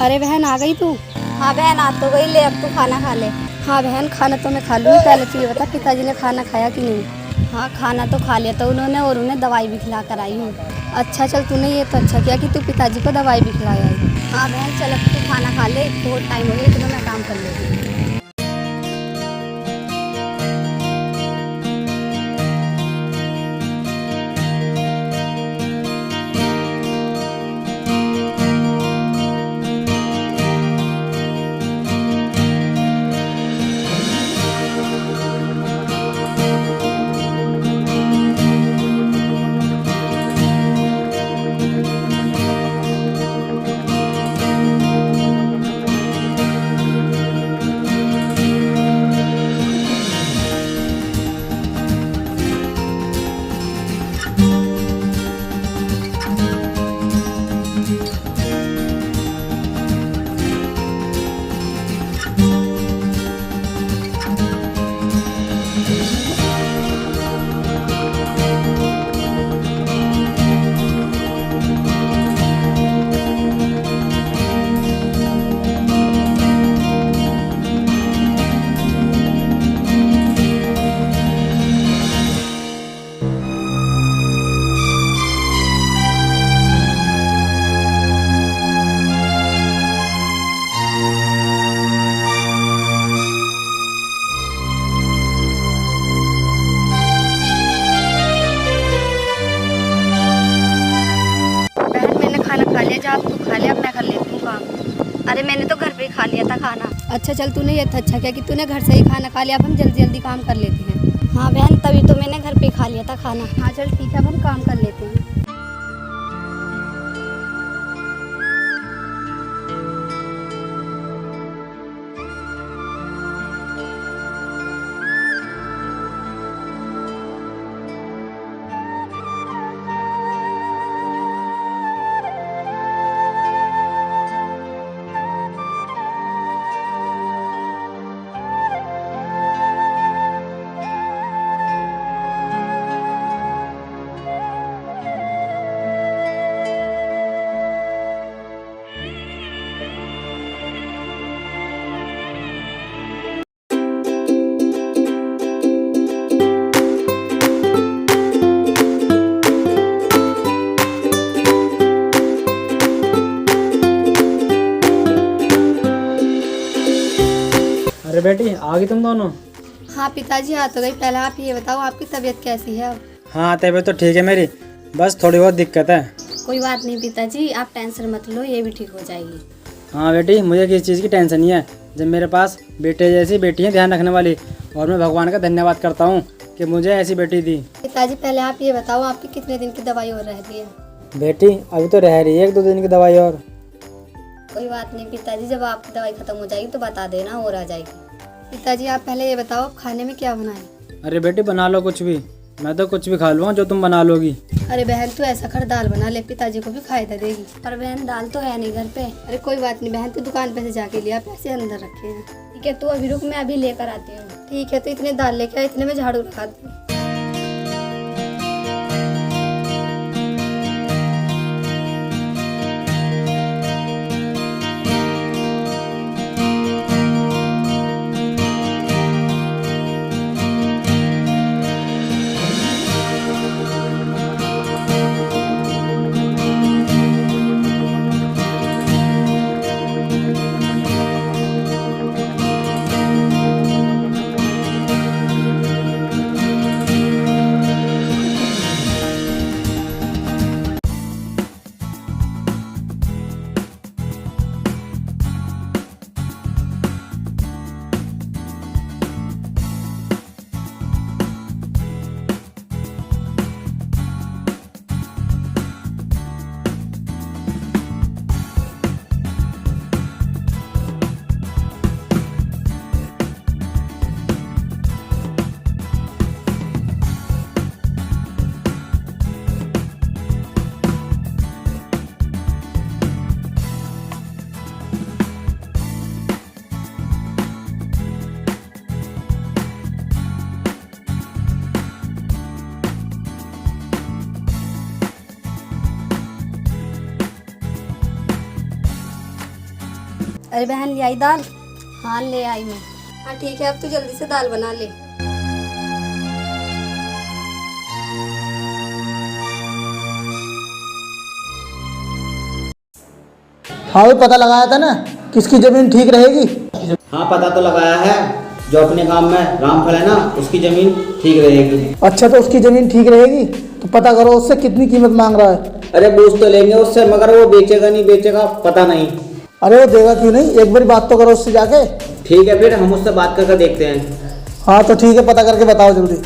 अरे बहन आ गई तू? हाँ बहन आ तो गई, ले अब तू खाना खा ले। हाँ बहन खाना तो मैं खा लूँगी, पहले तू ये बता पिताजी ने खाना खाया कि नहीं? हाँ खाना तो खा लिया तो उन्होंने, और उन्हें दवाई भी खिला कर आई हूँ। अच्छा चल, तूने ये तो अच्छा किया कि तू पिताजी को दवाई भी खिलाया है। हाँ बहन चल अब तू खाना खा ले, बहुत टाइम हो गया, इतना मैं काम कर लेती हूँ। जा अब तू खा ले, अब मैं कर लेती हूँ काम। अरे मैंने तो घर पे ही खा लिया था खाना। अच्छा चल, तूने ये तो अच्छा किया कि तूने घर से ही खाना खा लिया, अब हम जल्दी जल्दी काम कर लेते हैं। हाँ बहन तभी तो मैंने घर पे ही खा लिया था खाना। हाँ चल ठीक है, अब हम काम कर लेते हैं। अरे बेटी आ गई तुम दोनों? हाँ पिताजी आ तो गई। पहले आप ये बताओ आपकी तबीयत कैसी है अब? हाँ तबीयत तो ठीक है मेरी, बस थोड़ी बहुत दिक्कत है। कोई बात नहीं पिताजी, आप टेंशन मत लो, ये भी ठीक हो जाएगी। हाँ बेटी मुझे किसी चीज़ की टेंशन नहीं है, जब मेरे पास बेटे जैसी बेटी है ध्यान रखने वाली, और मैं भगवान का धन्यवाद करता हूँ कि मुझे ऐसी बेटी दी। पिताजी पहले आप ये बताओ आपकी कितने दिन की दवाई और रहती है? बेटी अभी तो रह रही है 1-2 दिन की दवाई और। कोई बात नहीं पिताजी, जब आपकी दवाई खत्म हो जाएगी तो बता देना, और आ जाएगी। पिताजी आप पहले ये बताओ खाने में क्या बनाए? अरे बेटी बना लो कुछ भी, मैं तो कुछ भी खा लूँगा जो तुम बना लोगी। अरे बहन तू ऐसा कर दाल बना ले, पिताजी को भी फायदा देगी। पर बहन दाल तो है नहीं घर पे। अरे कोई बात नहीं बहन, तू दुकान पे से जाके लिया, पैसे अंदर रखे हैं। ठीक है तू अभी रुक, मैं अभी लेकर आती हूँ। ठीक है तो इतने दाल लेके आ, इतने में झाड़ू लगा दूँ। अरे बहन ले आई दाल? हाँ ले आई मैं। हाँ ठीक है, अब तू जल्दी से दाल बना ले। हाँ वो पता लगाया था ना किसकी ज़मीन ठीक रहेगी। हाँ पता तो लगाया है, जो अपने गांव में रामफल है ना उसकी ज़मीन ठीक रहेगी। अच्छा तो उसकी ज़मीन ठीक रहेगी तो पता करो उससे कितनी कीमत मांग रहा है। अरे पूछ तो लेंगे उससे, मगर वो बेचेगा नहीं बेचेगा पता नहीं। अरे वो देगा क्यों नहीं, एक बार बात तो करो उससे जाके। ठीक है फिर हम उससे बात करके देखते हैं। हाँ तो ठीक है, पता करके बताओ जल्दी।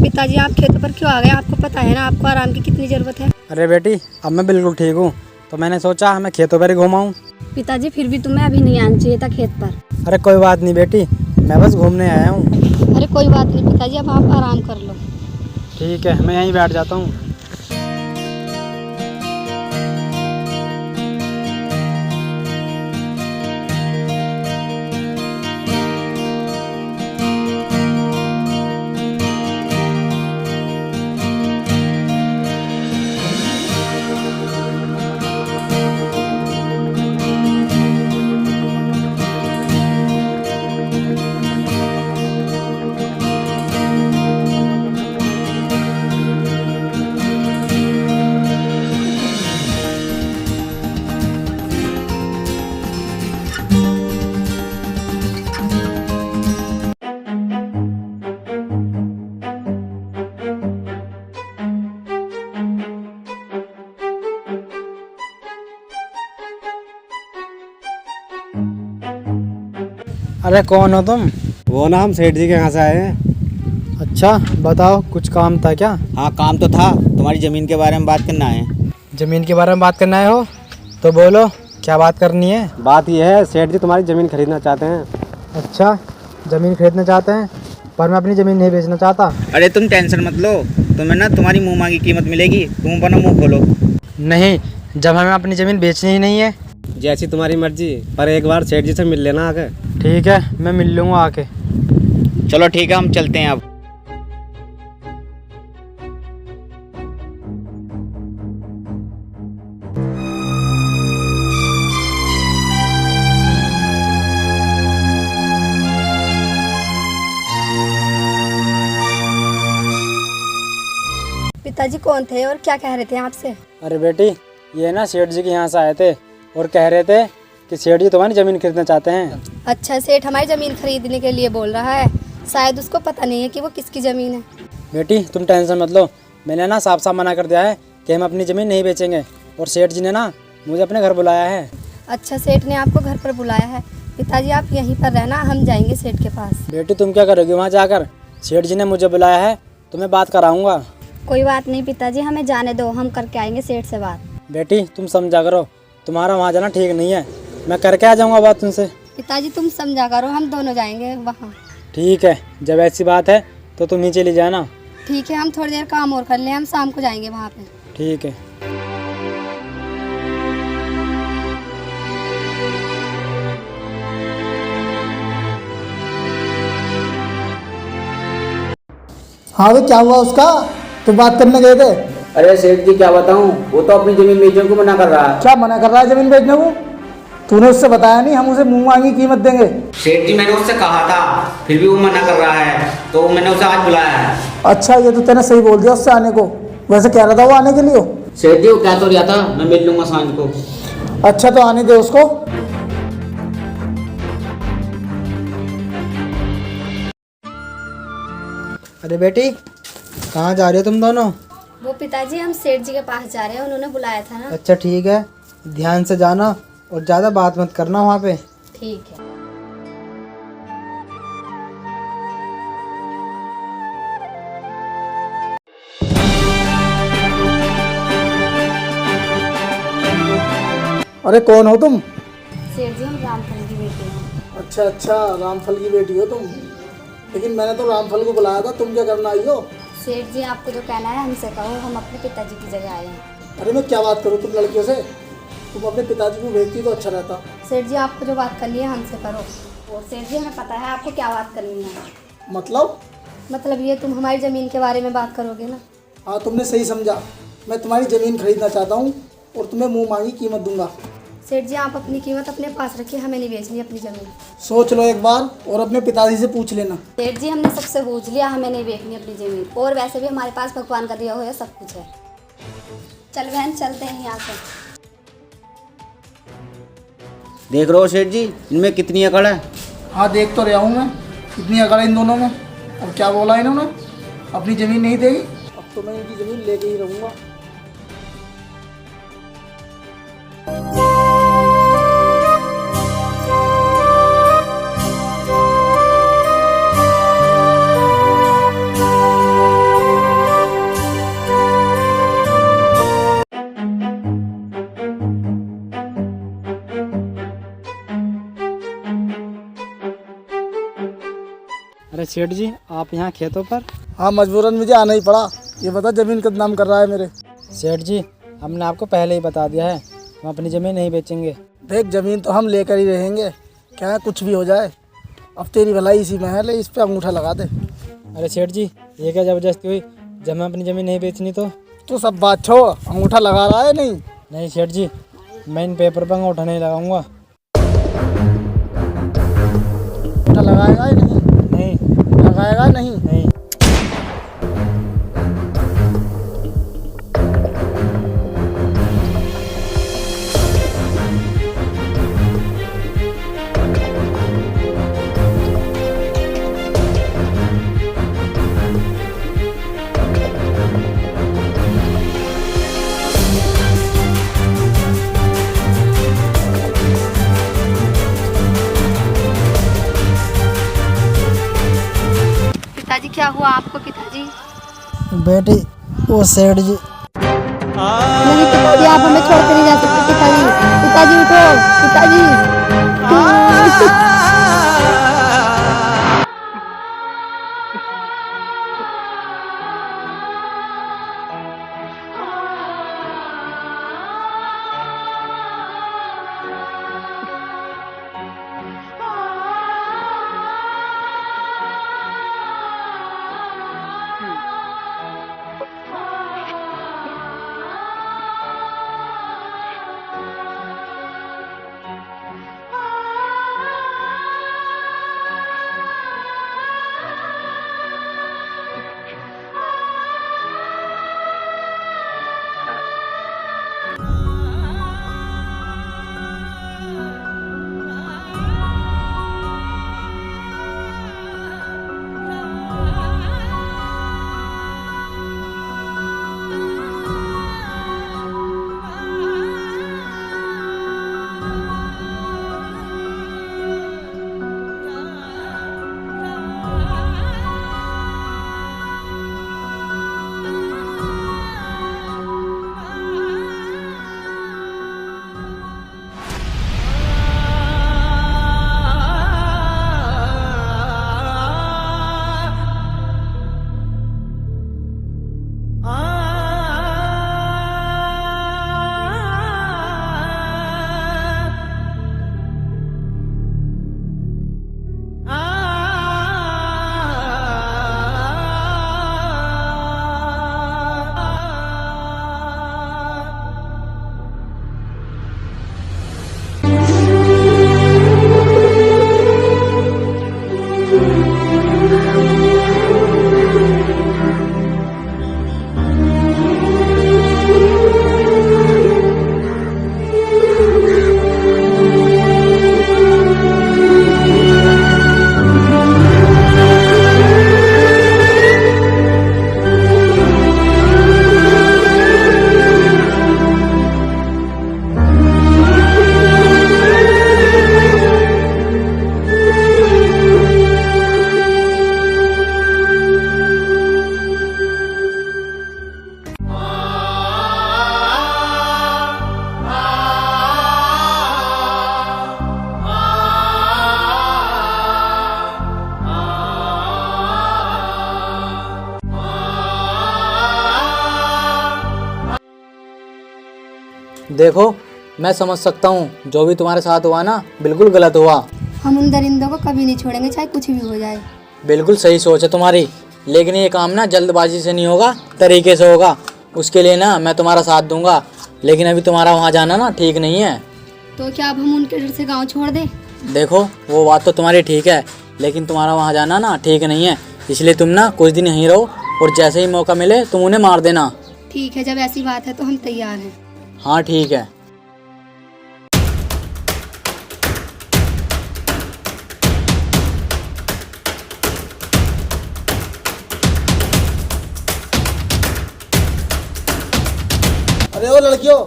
पिताजी आप खेतों पर क्यों आ गए? आपको पता है ना आपको आराम की कितनी ज़रूरत है। अरे बेटी, अब मैं बिल्कुल ठीक हूँ, तो मैंने सोचा मैं खेतों पर ही घूमाऊँ। पिताजी फिर भी तुम्हें अभी नहीं आना चाहिए था खेत पर। अरे कोई बात नहीं बेटी, मैं बस घूमने आया हूँ। अरे कोई बात नहीं पिताजी, अब आप आराम कर लो। ठीक है, मैं यहीं बैठ जाता हूँ। अरे कौन हो तुम? वो ना हम सेठ जी के यहाँ से आए हैं। अच्छा बताओ, कुछ काम था क्या? हाँ काम तो था, तुम्हारी ज़मीन के बारे में बात करना है। ज़मीन के बारे में बात करना है हो तो बोलो, क्या बात करनी है? बात यह है, सेठ जी तुम्हारी ज़मीन खरीदना चाहते हैं। अच्छा, ज़मीन खरीदना चाहते हैं, पर मैं अपनी ज़मीन नहीं बेचना चाहता। अरे तुम टेंशन मत लो, तुम्हें ना तुम्हारी मुँह मांगी कीमत मिलेगी, तुम अपना मुँह खोलो। नहीं, जब हमें अपनी ज़मीन बेचनी ही नहीं है। जैसी तुम्हारी मर्जी, पर एक बार सेठ जी से मिल लेना आके। ठीक है, मैं मिल लूँगा आके। चलो ठीक है, हम चलते हैं अब। पिताजी कौन थे और क्या कह रहे थे आपसे? अरे बेटी, ये ना सेठ जी के यहाँ से आए थे और कह रहे थे कि सेठ जी तुम्हारी ज़मीन खरीदना चाहते हैं। अच्छा, सेठ हमारी ज़मीन खरीदने के लिए बोल रहा है। शायद उसको पता नहीं है कि वो किसकी ज़मीन है। बेटी तुम टेंशन मत लो, मैंने ना साफ साफ मना कर दिया है कि हम अपनी ज़मीन नहीं बेचेंगे, और सेठ जी ने ना मुझे अपने घर बुलाया है। अच्छा, सेठ ने आपको घर पर बुलाया है। पिताजी आप यहीं पर रहना, हम जाएंगे सेठ के पास। बेटी तुम क्या करोगी वहाँ जाकर? सेठ जी ने मुझे बुलाया है तो मैं बात कराऊंगा। कोई बात नहीं पिताजी, हमें जाने दो, हम करके आएंगे सेठ से बात। बेटी तुम समझा करो, तुम्हारा वहाँ जाना ठीक नहीं है, मैं करके आ जाऊँगा बात तुमसे। पिताजी तुम समझा करो, हम दोनों जाएंगे वहाँ। ठीक है, जब ऐसी बात है तो तुम ही चली जाना। ठीक है, हम थोड़ी देर काम और कर लें, हम शाम को जाएंगे वहाँ पे। ठीक है। हाँ वो क्या हुआ उसका, तो बात करने गए थे? अरे सेठ जी क्या बताऊँ, वो तो अपनी ज़मीन बेचने को मना कर रहा है। क्या मना कर रहा है ज़मीन बेचने को? तूने उससे बताया नहीं हम उसे मुंह मांगी कीमत देंगे? सेठ जी मैंने उससे कहा था, फिर भी वो मना कर रहा है, तो मैंने उसे आज बुलाया है। अच्छा ये तो तूने सही बोल दिया उससे आने को, वैसे कह रहा था वो आने के लिए। सेठ जी वो कह तो रहा था मैं मिल लूँगा सांझ को। अच्छा तो आने दे उसको। अरे बेटी, कहाँ जा रहे हो तुम दोनों? वो पिताजी हम सेठ जी के पास जा रहे हैं, उन्होंने बुलाया था ना। अच्छा ठीक है, ध्यान से जाना और ज़्यादा बात मत करना वहाँ पे। ठीक है। अरे कौन हो तुम? सेठ जी हम रामफल की बेटी हैं। अच्छा अच्छा, रामफल की बेटी हो तुम। लेकिन मैंने तो रामफल को बुलाया था, तुम क्या करना आई हो? सेठ जी आपको जो कहना है हमसे कहो, हम अपने पिताजी की जगह आए हैं। अरे मैं क्या बात करूँ तुम लड़कियों से? तुम अपने पिताजी को भेजती तो अच्छा रहता। सेठ जी आपको जो बात करनी है हमसे करो। और सेठ जी हमें पता है आपको क्या बात करनी है। मतलब ये तुम हमारी ज़मीन के बारे में बात करोगे ना। हाँ, तुमने सही समझा। मैं तुम्हारी ज़मीन खरीदना चाहता हूँ और तुम्हें मुँह मांगी कीमत दूंगा। सेठ जी आप अपनी कीमत अपने पास रखिए, हमें नहीं बेचनी अपनी ज़मीन। सोच लो एक बार और अपने पिताजी से पूछ लेना। सेठ जी हमने सबसे पूछ लिया, हमें नहीं बेचनी अपनी ज़मीन। और वैसे भी हमारे पास भगवान का दिया हुआ सब कुछ है। चल बहन चलते हैं यहाँ से। देख रहे हो सेठ जी, इनमें कितनी अकड़ है। हाँ देख तो रहा हूँ मैं, कितनी अकड़ है इन दोनों में। अब क्या बोला इन्होंने, अपनी ज़मीन नहीं देगी। अब तो मैं इनकी ज़मीन लेके ही रहूँगा। अरे सेठ जी, आप यहाँ खेतों पर? हाँ मजबूरन मुझे आना ही पड़ा। ये बता ज़मीन का नाम कर रहा है मेरे। सेठ जी, हमने आपको पहले ही बता दिया है, हम अपनी ज़मीन नहीं बेचेंगे। देख ज़मीन तो हम लेकर ही रहेंगे, क्या है कुछ भी हो जाए। अब तेरी भलाई इसी में है, ले इस पे अंगूठा लगा दे। अरे सेठ जी, ये क्या ज़बरदस्ती हुई? जब मैं अपनी ज़मीन नहीं बेचनी तो सब बात छोड़, अंगूठा लगा रहा है नहीं? नहीं सेठ जी, मैं इन पेपर पर अंगूठा नहीं लगाऊंगा। अंगूठा लगाएगा ही नहीं? नहीं। लगाएगा नहीं? नहीं। पिताजी क्या हुआ आपको पिताजी? बेटी वो सेठ जी। नहीं पिताजी आप हमें छोड़ कर नहीं जा सकते। पिताजी पिताजी उठो पिताजी। देखो मैं समझ सकता हूँ जो भी तुम्हारे साथ हुआ ना बिल्कुल गलत हुआ। हम उन दरिंदों को कभी नहीं छोड़ेंगे, चाहे कुछ भी हो जाए। बिल्कुल सही सोच है तुम्हारी, लेकिन ये काम ना जल्दबाजी से नहीं होगा, तरीके से होगा। उसके लिए ना मैं तुम्हारा साथ दूंगा, लेकिन अभी तुम्हारा वहाँ जाना ना ठीक नहीं है। तो क्या अब हम उनके डर से गाँव छोड़ दें? देखो वो बात तो तुम्हारी ठीक है, लेकिन तुम्हारा वहाँ जाना ना ठीक नहीं है, इसलिए तुम ना कुछ दिन यहीं रहो और जैसे ही मौका मिले तुम उन्हें मार देना। ठीक है, जब ऐसी बात है तो हम तैयार हैं। हाँ ठीक है। अरे ओ लड़कियों,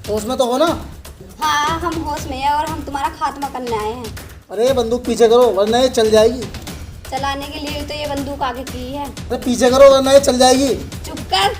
होश में तो हो ना? हाँ हम होश में है और हम तुम्हारा खात्मा करने आए हैं। अरे बंदूक पीछे करो वरना ये चल जाएगी। चलाने के लिए तो ये बंदूक आगे की है। अरे पीछे करो वरना ये चल जाएगी। चुप कर।